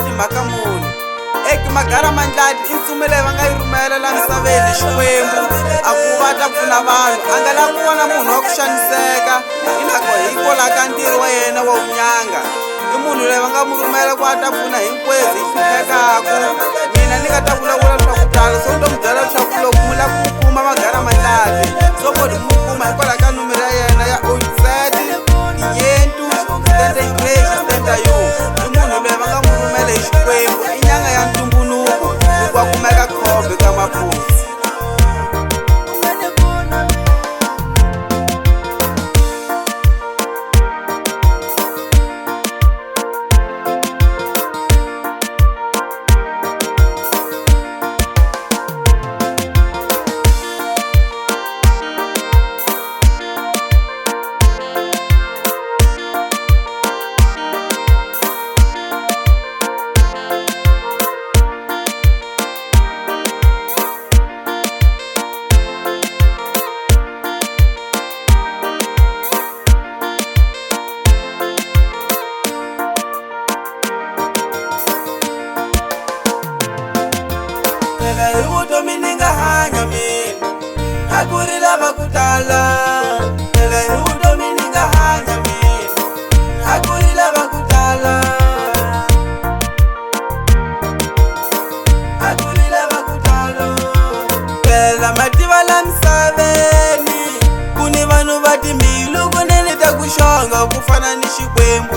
timhaka muni Magara Mandlati i ntsumi leyi va nga yi rhumela la misaveni Xikwembu a ku va ta pfuna vanhu a nga lavi ku vona munhu wa ku xaniseka hikola ka ntirho wa yena wa vunyanga i munhu leyi va nga mu rhumela ku a ta pfuna hinkwezi hi hluphekaku mina ni nga ta vulavula leswaku tala so ni to mi byela leswaku loko mu lava ku mu kuma Magara Mandlati so koti ku mu kuma hikwala ka numero ya yena ya 07 Yentu Stand Grace Stand Yo i munhu loyi va nga mu rhumela hi Xikwembu i nyanga ya ntumbuluko wa kumeka khombe ka mapusi Domininga hanya min Hakuri lava kutala Domininga hanya min Hakuri lava kutala Hakuri lava kutala Pela mativa la msaveni Kuni vanu vati milu kunene takushonga kufana ni Xikwembu